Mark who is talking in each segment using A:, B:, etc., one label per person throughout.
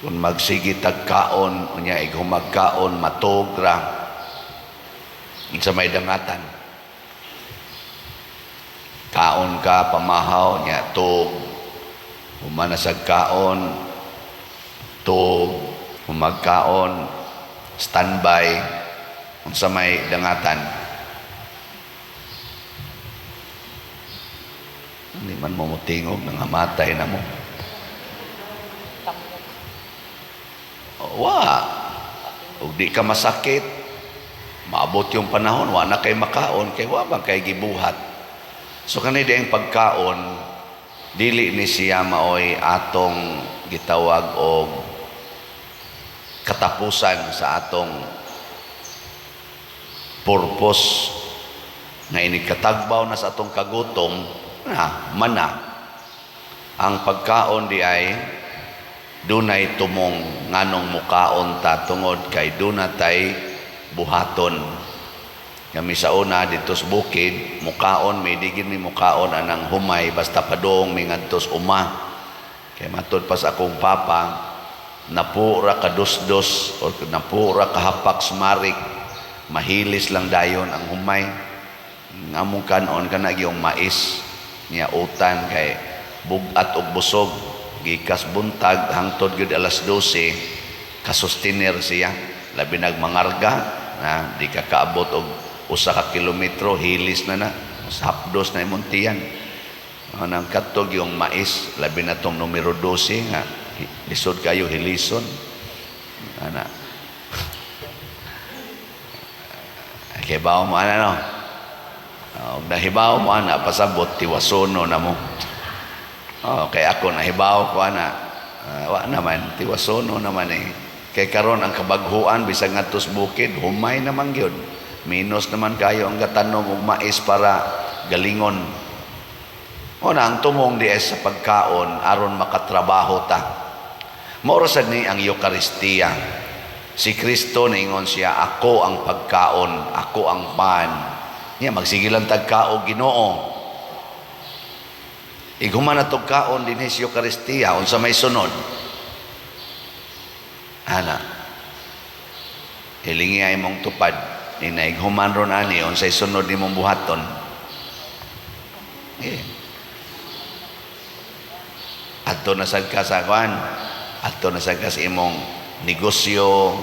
A: kung magsigi tagkaon unya igumagkaon matugra sa may dangatan kaon ka pamahaw nya tug humanasag kaon tug humagkaon standby sa may dangatan. Hindi man mo mutingog nangamatay na mo. Ug di ka masakit, maabot yung panahon, wa na kay makaon, kay wa bang kay gibuhat. So kanidi ang pagkaon, dili ni siya maoy atong gitawag og katapusan sa atong purpose nga inikatagbaw na sa atong kagutom na mana. Ang pagkaon di ay dunay tumong nganong mukaon ta tungod kay dunatay buhaton. Kami sa una dito sa bukid mukaon may digin ni mukaon anang humay basta padong mi ngadtos uma. Kay matud pa sa akong papa napura ka dos-dos o napura ka hapak smarik mahilis lang dayon ang humay ngamong kanon kana gyung mais niya utan kay bugat og busog gikas buntag hangtod gyud alas 12 kasustiner siya labi nagmangarga na di ka kaabot og usa ka kilometro hilis na hapdos na imong tiyan nang katog yung mais labi na tong numero 12 nga lisod kayo hilison ana kay bawo mo ana no nahibaw mo ana pasabot tiwasono na mo. Kay ako nahibaw ko ana wa naman tiwasono naman kay karon ang kabaghuan bisag ngadtos bukid humay naman gyud minus naman kayo ang gatanom og mais para galingon. Una ang tumong di sa pagkaon aron makatrabaho ta. Mao sad ni ang Eucharistia. Si Kristo ningon siya ako ang pagkaon, ako ang pan. Niya magsigilan tagkaog Ginoo. Iguman na itong kaon din sa Eucharistia, unsa may sunod. Ana, hilingi ay mong tupad, inaighuman ron ani, unsay sunod ni mong buhaton. Ato na sad ka sa kwan, ato na sad ka sa imong negosyo,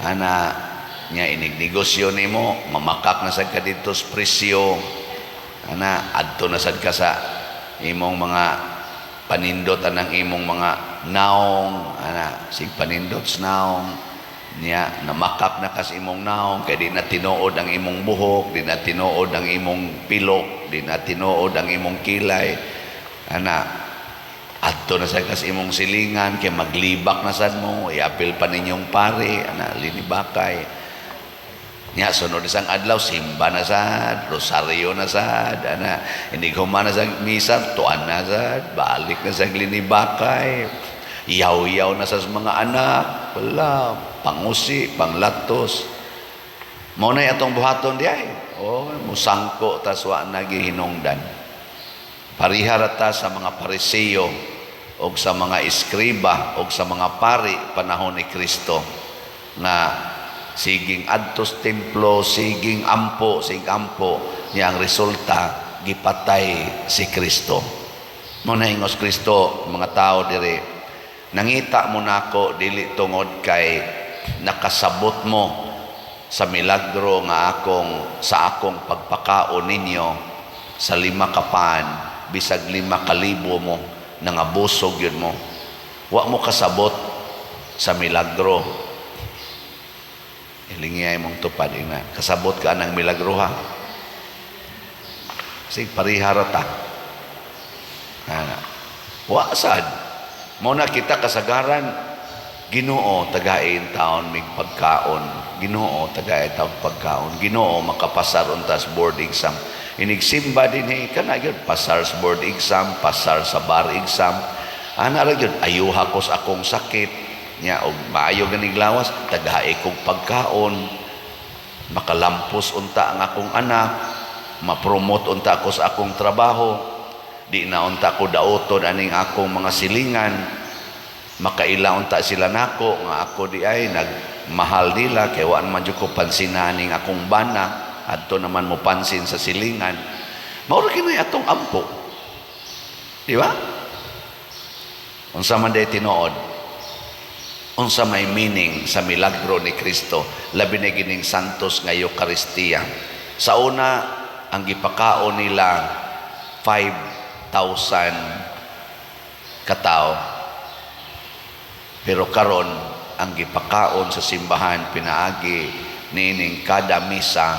A: ana, niya inignegosyo nimo, mamakak na sad ka dito sa presyo, ana, ato na sad ka sa imong mga panindot anang imong mga naong ana sig panindot sa naong niya namakap na kas imong naong kay di na tinuod ang imong buhok di na tinuod ang imong pilok di na tinuod ang imong kilay ana adto na sa kas imong silingan kay maglibak na sad mo iapil pa ninyong pare ana linibakay nya sunod isang adlaw simba na sad rosaryo na sad ana hindi human na sa misa tuan na sad balik na sa linibakay yaw-yaw na sa mga anak wala pangusi panglatos mo na atong buhaton di ay musangko tas wa nagihinungdan pariharata sa mga Pariseo o sa mga iskriba o sa mga pari panahon ni Kristo na siging adtos templo siging ampo niya ang resulta gipatay si Kristo. Mo na ingos Kristo mga tao dire nangita mo nako dili tungod kay nakasabot mo sa milagro nga sa akong pagpakaon ninyo sa 5 kapan bisag 5,000 mo nangabusog yun mo wa mo kasabot sa milagro. Ilingiyay mong tupad ina kasabot ka ng milagro ha sig pariharata wa sad mo na kita kasagaran Ginoo tagain taon mig pagkaon Ginoo tagain taon pagkaon Ginoo makapasar untas board exam inigsimba din kana gyud pasar sa board exam pasar sa bar exam ana ra gyud ayuha ko sa akong sakit nya og maayo ganing lawas tagahay kong pagkaon makalampos unta ang akong anak ma-promote unta ako sa akong trabaho di na unta ko daoton aning akong mga silingan Makailaon ta sila nako nga ako di ay nagmahal nila kay waan man jud ko pansinaning akong bana adto naman mo pansin sa silingan. Mao ra kini atong ampo. Di ba? Unsa man day tinuod? Unsa may meaning sa milagro ni Kristo labi na gining santos nga Eucharistia. Sa una ang gipakaon nila 5,000 katao. Pero karon ang gipakaon sa simbahan pinaagi niining kada misa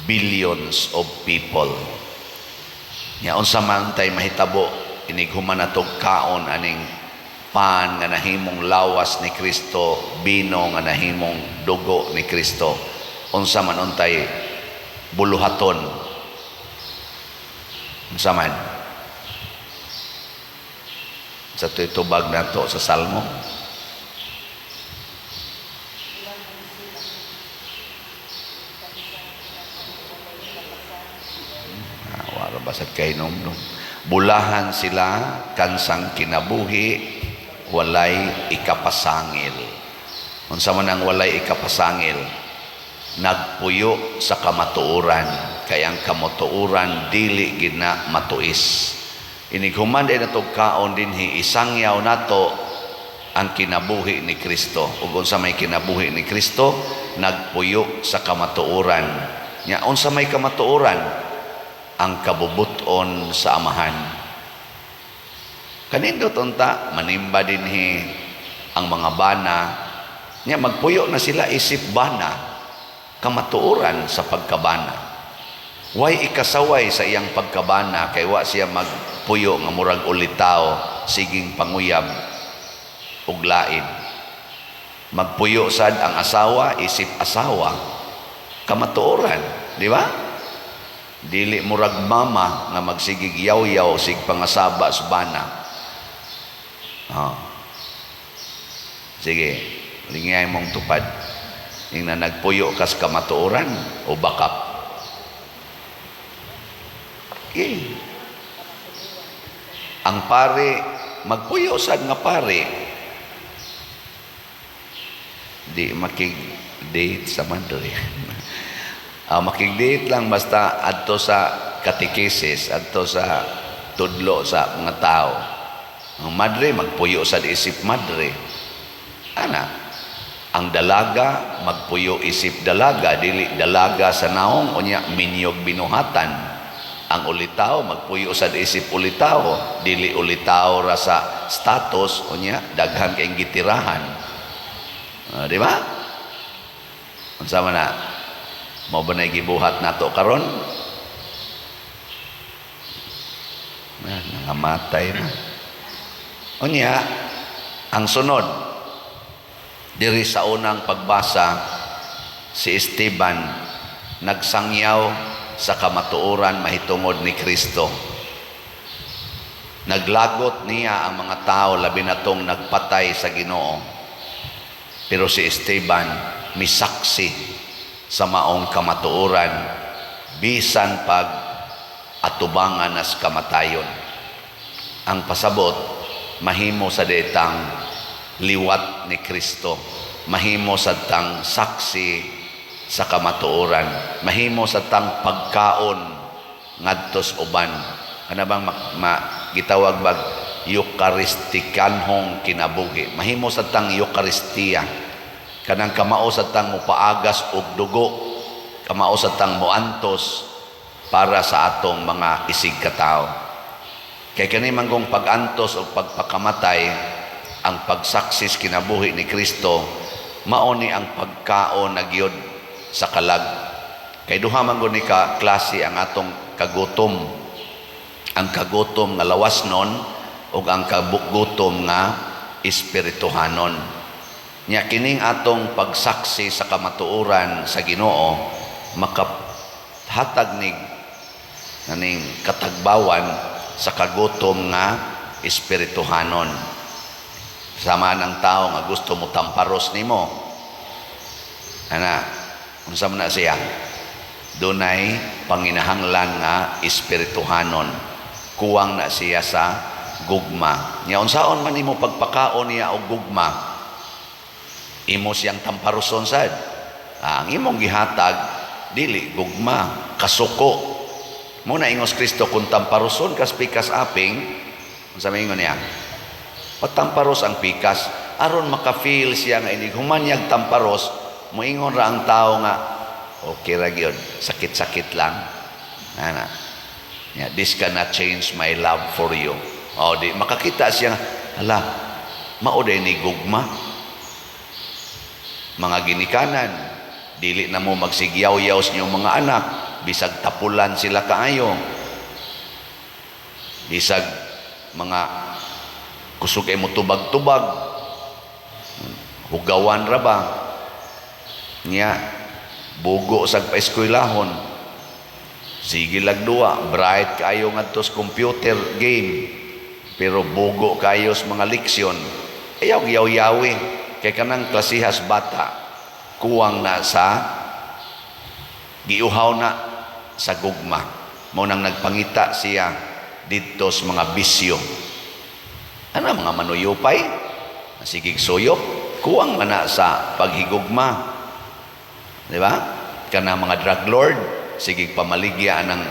A: billions of people. Nya unsa man tay mahitabo inig human natog kaon aning pan nga nahimong lawas ni Kristo, bino nga nahimong dugo ni Kristo. Unsa man untay buluhaton. Unsa man sa tubag nato sa Salmo. Wala basad kay nom. Bulahan sila kansang kinabuhi walay ikapasangil. Unsa man ang walay ikapasangil? Nagpuyo sa kamatuoran. Kay ang kamatuoran dili gid na matuis. Inig human ay natog kaon dinhi isangyaw nato ang kinabuhi ni Kristo. Ug unsa may kinabuhi ni Kristo? Nagpuyo sa kamatuoran. Nya unsa may kamatuoran? Ang kabubuton sa amahan. Kanindot unta manimba dinhi ang mga bana nya magpuyo na sila isip bana kamatuoran sa pagkabana. Way ikasaway sa iyang pagkabana kay wa siya magpuyo nga murag ulitaw siging panguyab ug lain. Magpuyo sad ang asawa isip asawa kamatuoran, di ba? Dili murag mama nga magsigig yaw-yaw sig pangasaba sa bana. Sige, lingay mong tupad. Ing na nagpuyo kas kamatuoran o bakap. Ang pare magpuyo sad nga pare di makig-date sa mandre. Makig-date lang basta adto sa katekesis, adto sa tudlo sa mga tao. Ang madre magpuyo sad isip madre. Ang dalaga magpuyo isip dalaga, dili dalaga sa naong unya minyog binuhatan. Ang ulitaw magpuyo sad isip ulitaw, dili ulitaw ra sa status unya daghan kay gitirahan. Di ba? Unsa man na mao ba nay gibuhat nato karon? Nangamatay na. Unya ang sunod diri sa unang pagbasa si Esteban nagsangyaw sa kamatuoran mahitungod ni Kristo. Naglagot niya ang mga tao labi na tong nagpatay sa Ginoo. Pero si Esteban misaksi sa maong kamatuoran bisan pag atubangan nas kamatayon. Ang pasabot mahimo sa detang liwat ni Kristo, mahimo sa tang saksi sa kamatuoran, mahimo sa tang pagkaon ngadtos uban. Ano bang gitawag bag Eucharistikanhong kinabuhi? Mahimo sa tang Eucharistia, kanang kamao sa tang mupaagas og dugo, kamao sa tang moantos para sa atong mga isig katao. Kay kani manggong pagantos o pagpakamatay, ang pagsaksis kinabuhi ni Kristo, mao ni ang pagkaon na gyud sa kalag. Kay duha man gud ni ka klase ang atong kagutom. Ang kagutom nga lawasnon ug ang kagutom nga espirituhanon. Nya kining atong pagsaksi sa kamatuoran sa Ginoo makahatag ni kaning katagbawan sa kagutom nga espirituhanon. Sama ng tao nga gusto mo tamparos nimo. Unsa man na siya? Dunay panginahanglan nga espirituhanon. Kuwang na siya sa gugma. Nya unsaon man nimo pagpakaon niya og gugma, imo siyang tamparuson sad. Ang imong gihatag dili gugma, kasuko. Muna ingos Kristo kung tamparuson kas pikas aping, unsa may ingon niya? Patamparos ang pikas aron maka-feel siya nga inig humanyag tamparos, moingon ra ang tao nga okay ra gyud, sakit-sakit lang. Ana. Yeah, this cannot change my love for you. O di makakita siya, hala, mao day ni gugma. Mga ginikanan, dili na mo magsigyaw-yaw sa inyong mga anak, bisag tapulan sila kaayo. Bisag mga kusog ay mo tubag-tubag, hugawan ra ba? Nya, bugo sa paeskwelahon, sige lagdua, bright kayo nga tos computer game, pero bugo kayo sa mga leksyon, ayaw yaw-yawi, kay kanang klasihas bata, kuwang na sa, giuhaw na sa gugma, mo nang nagpangita siya dito sa mga bisyo. Ano mga manuyupay, sigig suyop, kuwang mana sa paghigugma. Di ba? Kana mga drug lord, sigig pamaligya ng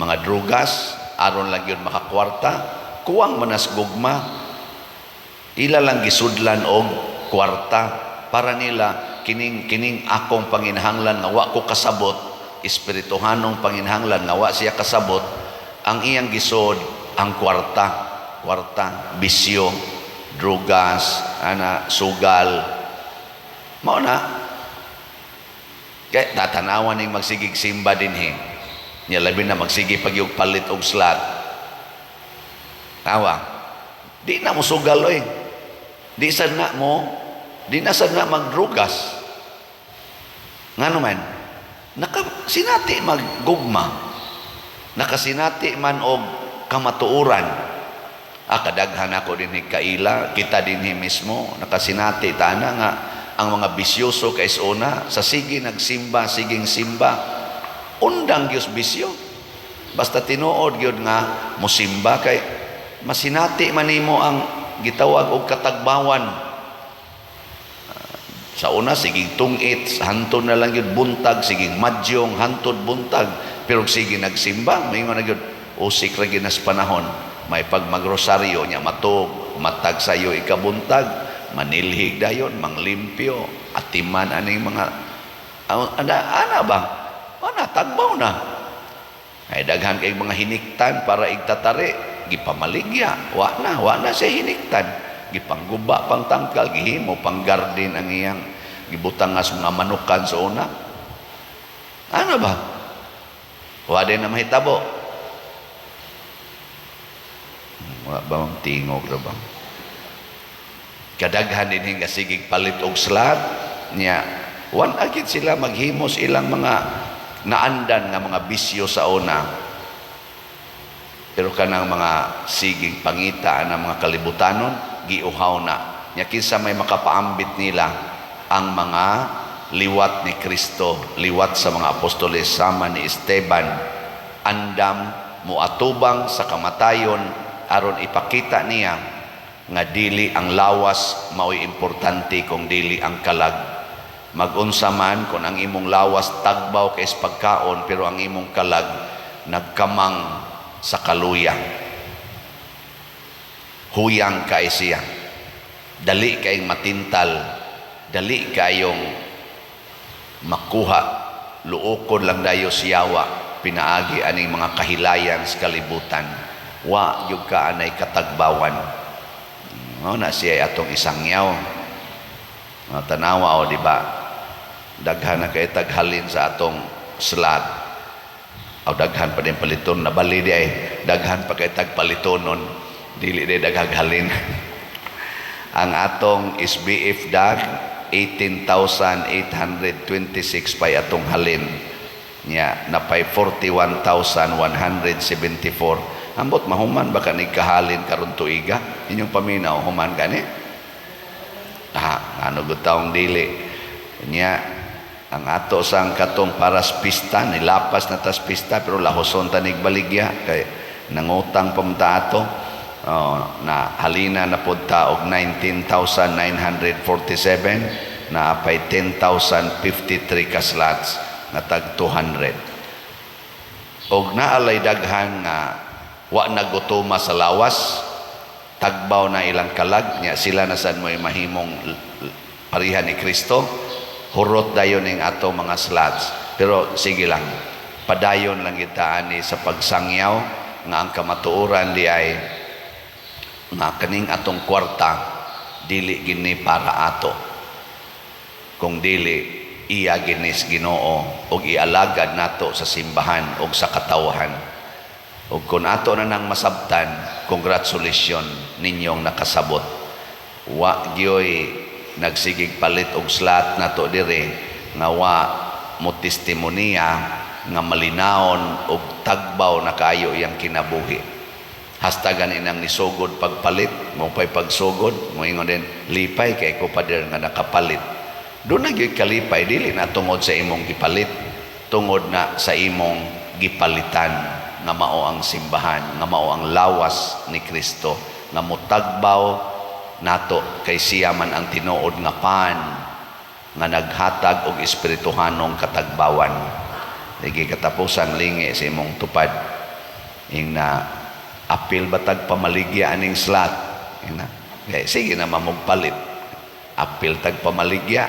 A: mga drugas, aron lang yun makakwarta, kuwang manas gugma. Ila lang gisudlan og kwarta para nila kining akong panginhanglan nga wa ko kasabot, espirituhanong panginhanglan nga wa siya kasabot, ang iyang gisod ang kwarta, bisyo, drugas, sugal. Mao na. Kaya tatanawan ning magsigig simba dinhi. Nya labi na magsigi pag yung palit og slot. Tawa. Di na mo sugal oy. Di na sad na magdrugas. Ngano man? Nakasinati maggugma. Nakasinati man og kamatuoran. Kadaghan ako dinhi kaila, kita dinhi mismo nakasinati tana nga ang mga bisyoso kay una sa sige nagsimba, siging simba, undang gyud bisyo. Basta tinuod gyud nga mosimba kay masinati man nimo ang gitawag og katagbawan. Sa una siging tungit, hantod na lang gyud buntag, siging madyong hantod buntag, pero sige nagsimba, moingon na gyud usik ra gyud nas panahon. May pag magrosaryo niya matog, matag sayo ikabuntag, manilhig dayon, manglimpyo, atiman aning mga ana ba? Ana tagbaw na. Ay daghan kay mga hiniktan para igtatari, gipamaligya, wa na siya hiniktan. Gipangguba pang tangkal, gihimo pang garden ang iyang gibutangas mga manukan sa una. Ano ba? Wa din na mahitabo. Wala ba ang tingog na ba? Kadaghan din nga sigig palit og slot niya. Wan agit sila maghimos ilang mga naandan nga mga bisyo sa una. Pero kanang mga sigig pangita ng mga kalibutanon, giuhaw na. Nya kinsa may makapaambit nila ang mga liwat ni Kristo, liwat sa mga apostoles sama ni Esteban, andam muatubang sa kamatayon aron ipakita niya nga dili ang lawas mao'y importante kung dili ang kalag. Mag-unsa man kung ang imong lawas tagbaw kay pagkaon pero ang imong kalag nagkamang sa kaluyang. Huyang kay siya. Dali kayong matintal, dali kayong makuha, luokon lang dayo siyawa, pinaagi aning mga kahilayan sa kalibutan. Wa yung kaanay katagbawan. Na siya atong isang yaw. Tanawa o diba? Daghan na kay taghalin sa atong slot. O daghan pa din paliton. Nabali di ay daghan pa kay tagpalitonon. Dili di dagaghalin. Ang atong SBF dag 18,826 pa atong halin. Nya napay 41,174. Ambot mahuman baka nagkahalin karon tuiga inyong paminaw human gani ano gutaong dili nya ang ato sang katong paras pista nilapas na tas pista pero lahoson ta nigbaligya kay nangutang pamunta ato na halina na punta og 19,947 na apay 10,053 ka slots na tag 200. Og naalay daghan nga wa nagutuma sa lawas, tagbaw na ilang kalag nya sila na sad mo mahimong parihan ni Kristo, hurot dayon ning ato mga slots. Pero sige lang, padayon lang kita ani sa pagsangyaw nga ang kamatuoran di ay nga kaning atong kwarta dili gini para ato, kung dili iya ginis Ginoo og ialagad nato sa simbahan og sa katawhan. Og kung ato na nang masabtan, congratulations ninyong nakasabot. Wa gyoy nagsigig palit og slot nato dire nga wa mo testimonya nga malinawon og tagbaw na kayo iyang kinabuhi. Hastagan inang nisugod pagpalit, mo pay pagsugod, mo ingon din lipay kay ko pader nga nakapalit. Doon na gyud kalipay, dili na tungod sa imong gipalit, tungod na sa imong gipalitan nga mao ang simbahan, nga mao ang lawas ni Kristo, nga mutagbaw nato kay siya man ang tinuod nga pan nga naghatag og espirituhanong katagbawan. Digi katapusan lingi sa imong tupad ing na apil batag pamaligya aning slot ina sige na mamugpalit apil tag pamaligya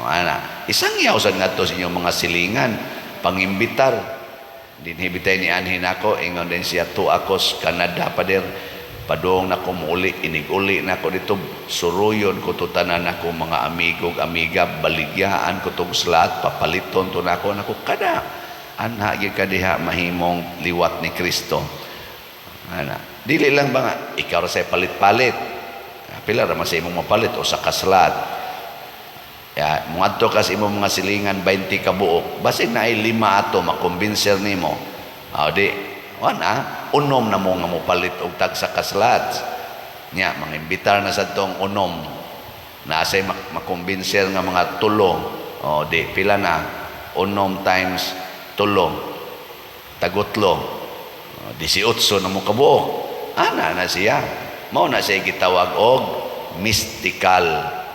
A: ana isang yaw sad ngadto sa inyong mga silingan pangimbitar dinhibitay ni anhin ako ingon din siya to akos Canada pader padong na ko muuli inig-uli na ko dito suruyon ko to tanan ako mga amigog amiga baligyaan ko tong slot papaliton to nako kada anha gyud kadiha mahimong liwat ni Kristo ana dili lang ba nga ikaw ra say palit-palit pila ra man sa imong mapalit o sa kaslat ya muadto kas imong mga silingan 20 ka buok basig na ay 5 ato makumbinser nimo di wana unom na mo nga mopalit og tag sa kaslat nya mga imbitar na sa tong unom na say makumbinser nga mga tulo di pila na unom times tulo tagutlo 18 na mo kabuok ana na siya mao na siya gitawag og mystical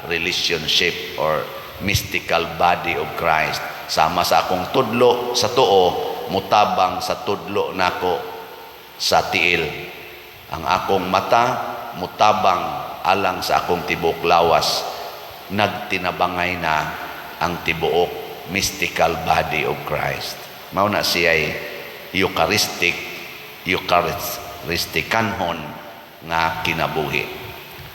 A: relationship or mystical body of Christ. Sama sa akong tudlo sa tuo mutabang sa tudlo nako sa tiil, ang akong mata mutabang alang sa akong tibok lawas, nagtinabangay na ang tibuok mystical body of Christ. Mao na siya Eucharisticanhon nga kinabuhi.